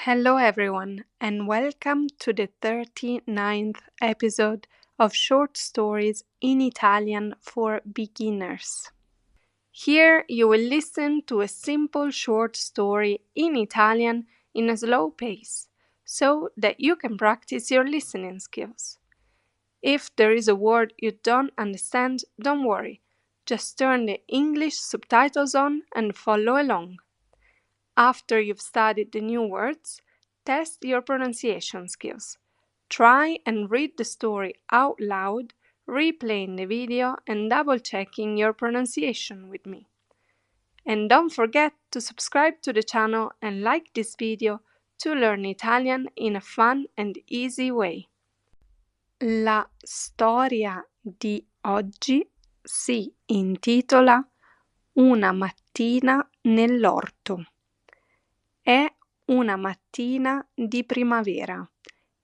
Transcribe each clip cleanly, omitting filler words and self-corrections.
Hello, everyone, and welcome to the 39th episode of Short Stories in Italian for Beginners. Here you will listen to a simple short story in Italian in a slow pace so that you can practice your listening skills. If there is a word you don't understand, don't worry. Just turn the English subtitles on and follow along. After you've studied the new words, test your pronunciation skills. Try and read the story out loud, replaying the video and double-checking your pronunciation with me. And don't forget to subscribe to the channel and like this video to learn Italian in a fun and easy way. La storia di oggi si intitola Una mattina nell'orto. È una mattina di primavera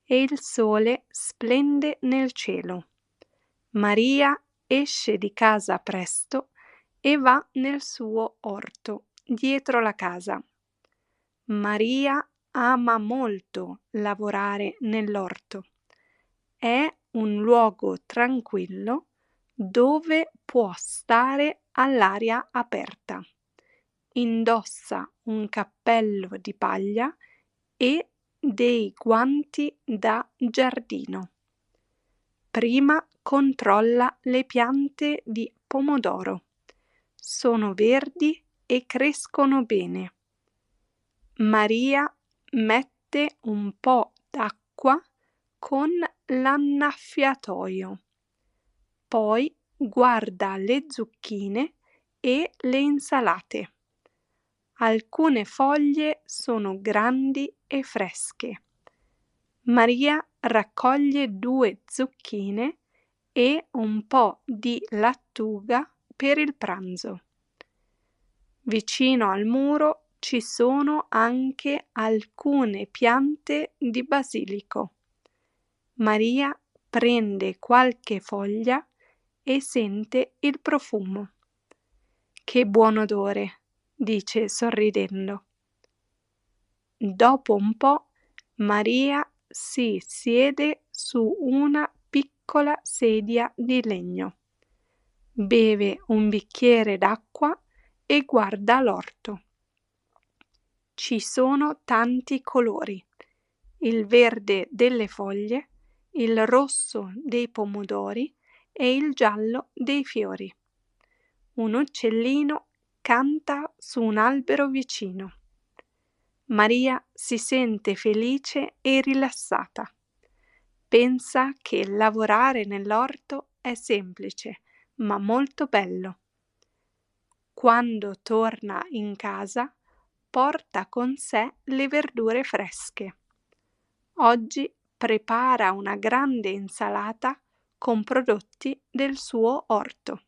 e il sole splende nel cielo. Maria esce di casa presto e va nel suo orto, dietro la casa. Maria ama molto lavorare nell'orto. È un luogo tranquillo dove può stare all'aria aperta. Indossa un cappello di paglia e dei guanti da giardino. Prima controlla le piante di pomodoro. Sono verdi e crescono bene. Maria mette un po' d'acqua con l'annaffiatoio. Poi guarda le zucchine e le insalate. Alcune foglie sono grandi e fresche. Maria raccoglie 2 zucchine e un po' di lattuga per il pranzo. Vicino al muro ci sono anche alcune piante di basilico. Maria prende qualche foglia e sente il profumo. Che buon odore! Dice sorridendo. Dopo un po' Maria si siede su una piccola sedia di legno, beve un bicchiere d'acqua e guarda l'orto. Ci sono tanti colori: il verde delle foglie, il rosso dei pomodori e il giallo dei fiori. Un uccellino canta su un albero vicino. Maria si sente felice e rilassata. Pensa che lavorare nell'orto è semplice, ma molto bello. Quando torna in casa, porta con sé le verdure fresche. Oggi prepara una grande insalata con prodotti del suo orto.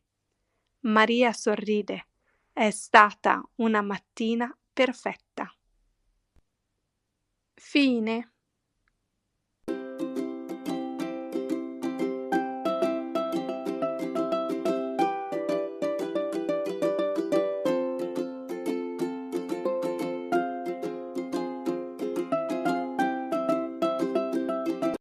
Maria sorride. È stata una mattina perfetta. Fine.